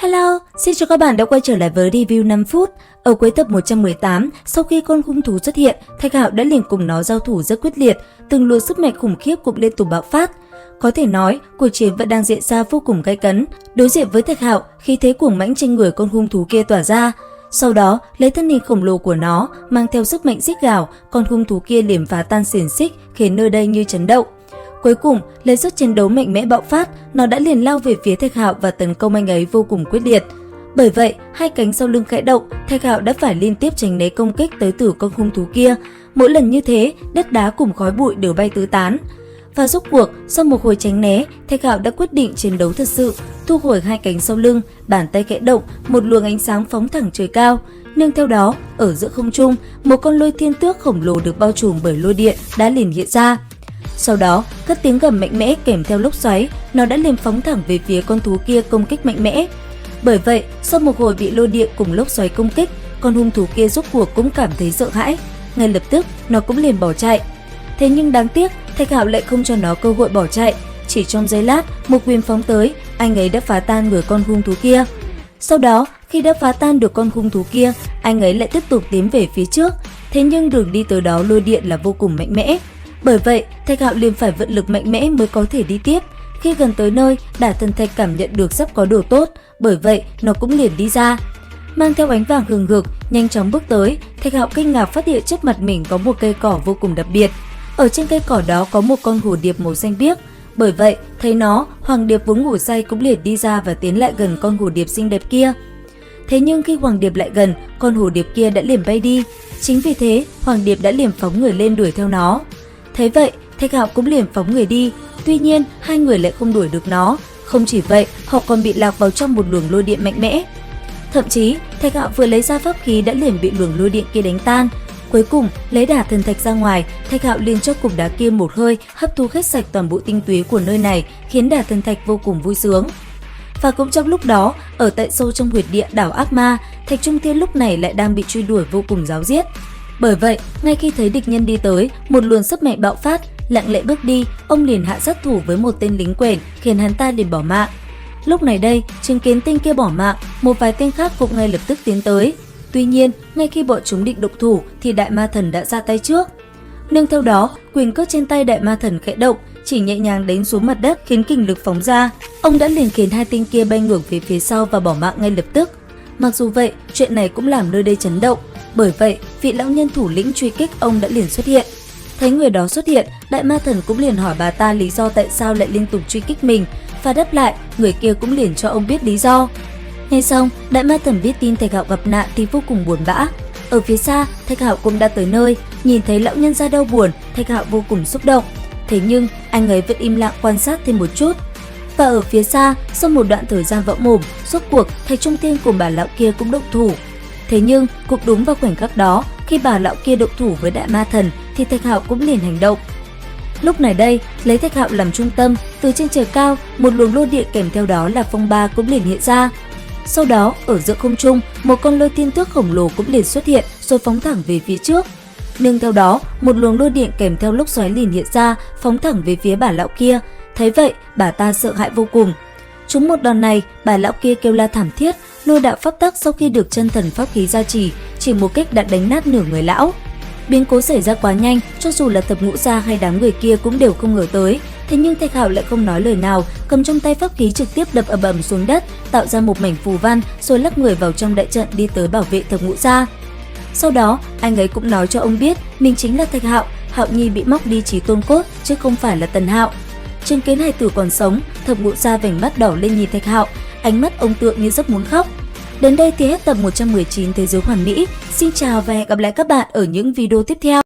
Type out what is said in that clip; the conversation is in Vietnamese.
Hello, xin chào các bạn đã quay trở lại với review 5 phút. Ở cuối tập 118, sau khi con hung thú xuất hiện, Thạch Hạo đã liền cùng nó giao thủ rất quyết liệt, từng luồng sức mạnh khủng khiếp cũng liên tục bạo phát. Có thể nói, cuộc chiến vẫn đang diễn ra vô cùng gay cấn. Đối diện với Thạch Hạo, khí thế cuồng mãnh trên người con hung thú kia tỏa ra. Sau đó, lấy thân hình khổng lồ của nó, mang theo sức mạnh rít gào, con hung thú kia liền phá tan xiềng xích, khiến nơi đây như chấn động. Cuối cùng, lấy sức chiến đấu mạnh mẽ bạo phát, nó đã liền lao về phía Thạch Hạo và tấn công anh ấy vô cùng quyết liệt. Bởi vậy, hai cánh sau lưng khẽ động, Thạch Hạo đã phải liên tiếp tránh né công kích tới từ con hung thú kia. Mỗi lần như thế, đất đá cùng khói bụi đều bay tứ tán. Và rốt cuộc, sau một hồi tránh né, Thạch Hạo đã quyết định chiến đấu thật sự, thu hồi hai cánh sau lưng, bàn tay khẽ động, một luồng ánh sáng phóng thẳng trời cao. Nương theo đó, ở giữa không trung, một con lôi thiên tước khổng lồ được bao trùm bởi lôi điện đã liền hiện ra. Sau đó, cất tiếng gầm mạnh mẽ kèm theo lốc xoáy, nó đã liền phóng thẳng về phía con thú kia công kích mạnh mẽ. Bởi vậy, sau một hồi bị lôi điện cùng lốc xoáy công kích, con hung thú kia rốt cuộc cũng cảm thấy sợ hãi. Ngay lập tức, nó cũng liền bỏ chạy. Thế nhưng đáng tiếc, Thạch Hạo lại không cho nó cơ hội bỏ chạy. Chỉ trong giây lát, một quyền phóng tới, anh ấy đã phá tan người con hung thú kia. Sau đó, khi đã phá tan được con hung thú kia, anh ấy lại tiếp tục tiến về phía trước. Thế nhưng đường đi tới đó lôi điện là vô cùng mạnh mẽ. Bởi vậy, Thạch Hạo liền phải vận lực mạnh mẽ mới có thể đi tiếp. Khi gần tới nơi, Đả Thần Thạch cảm nhận được sắp có đồ tốt, bởi vậy nó cũng liền đi ra. Mang theo ánh vàng hừng hực, nhanh chóng bước tới, Thạch Hạo kinh ngạc phát hiện trước mặt mình có một cây cỏ vô cùng đặc biệt. Ở trên cây cỏ đó có một con hổ điệp màu xanh biếc. Bởi vậy, thấy nó, Hoàng Điệp vốn ngủ say cũng liền đi ra và tiến lại gần con hổ điệp xinh đẹp kia. Thế nhưng khi Hoàng Điệp lại gần, con hổ điệp kia đã liền bay đi. Chính vì thế, Hoàng Điệp đã liền phóng người lên đuổi theo nó. Thấy vậy, Thạch Hạo cũng liền phóng người đi. Tuy nhiên, hai người lại không đuổi được nó. Không chỉ vậy, họ còn bị lạc vào trong một luồng lôi điện mạnh mẽ. Thậm chí, Thạch Hạo vừa lấy ra pháp khí đã liền bị luồng lôi điện kia đánh tan. Cuối cùng, lấy Đả Thần Thạch ra ngoài, Thạch Hạo liền cho cục đá kia một hơi hấp thu hết sạch toàn bộ tinh túy của nơi này, khiến Đả Thần Thạch vô cùng vui sướng. Và cũng trong lúc đó, ở tại sâu trong huyệt địa đảo Ác Ma, Thạch Trung Thiên lúc này lại đang bị truy đuổi vô cùng ráo riết. Bởi vậy, ngay khi thấy địch nhân đi tới, một luồng sức mạnh bạo phát, lặng lẽ bước đi, ông liền hạ sát thủ với một tên lính quèn, khiến hắn ta liền bỏ mạng. Lúc này đây, chứng kiến tên kia bỏ mạng, một vài tên khác cũng ngay lập tức tiến tới. Tuy nhiên, ngay khi bọn chúng định động thủ thì Đại Ma Thần đã ra tay trước. Nương theo đó, quyền cước trên tay Đại Ma Thần khẽ động, chỉ nhẹ nhàng đánh xuống mặt đất khiến kình lực phóng ra. Ông đã liền khiến hai tên kia bay ngược về phía sau và bỏ mạng ngay lập tức. Mặc dù vậy, chuyện này cũng làm nơi đây chấn động. Bởi vậy, vị lão nhân thủ lĩnh truy kích ông đã liền xuất hiện. Thấy người đó xuất hiện, Đại Ma Thần cũng liền hỏi bà ta lý do tại sao lại liên tục truy kích mình, và đáp lại, người kia cũng liền cho ông biết lý do. Nghe xong, Đại Ma Thần biết tin Thạch Hạo gặp nạn thì vô cùng buồn bã. Ở phía xa, Thạch Hạo cũng đã tới nơi, nhìn thấy lão nhân ra đau buồn, Thạch Hạo vô cùng xúc động. Thế nhưng, anh ấy vẫn im lặng quan sát thêm một chút. Và ở phía xa, sau một đoạn thời gian vỡ mồm, rốt cuộc Thạch Trung Thiên cùng bà lão kia cũng động thủ. Thế nhưng, cũng đúng vào khoảnh khắc đó, khi bà lão kia động thủ với Đại Ma Thần thì Thạch Hạo cũng liền hành động. Lúc này đây, lấy Thạch Hạo làm trung tâm, từ trên trời cao, một luồng lôi điện kèm theo đó là phong ba cũng liền hiện ra. Sau đó, ở giữa không trung, một con lôi thiên tước khổng lồ cũng liền xuất hiện rồi phóng thẳng về phía trước. Nương theo đó, một luồng lôi điện kèm theo lốc xoáy liền hiện ra, phóng thẳng về phía bà lão kia. Thấy vậy, bà ta sợ hãi vô cùng. Trúng một đòn này, bà lão kia kêu la thảm thiết, lôi đạo pháp tắc sau khi được chân thần pháp khí gia trì, chỉ một kích đã đánh nát nửa người lão. Biến cố xảy ra quá nhanh, cho dù là Thập Ngũ Gia hay đám người kia cũng đều không ngờ tới. Thế nhưng Thạch Hạo lại không nói lời nào, cầm trong tay pháp khí trực tiếp đập ầm ầm xuống đất, tạo ra một mảnh phù văn, rồi lắc người vào trong đại trận đi tới bảo vệ Thập Ngũ Gia. Sau đó, anh ấy cũng nói cho ông biết mình chính là Thạch Hạo, Hạo Nhi bị móc đi trí tôn cốt chứ không phải là Tần Hạo. Chứng kiến hài tử còn sống, Thập Ngũ Gia vành mắt đỏ lên nhìn Thạch Hạo, ánh mắt ông tựa như rất muốn khóc. Đến đây thì hết tập 119 Thế giới hoàn mỹ. Xin chào và hẹn gặp lại các bạn ở những video tiếp theo.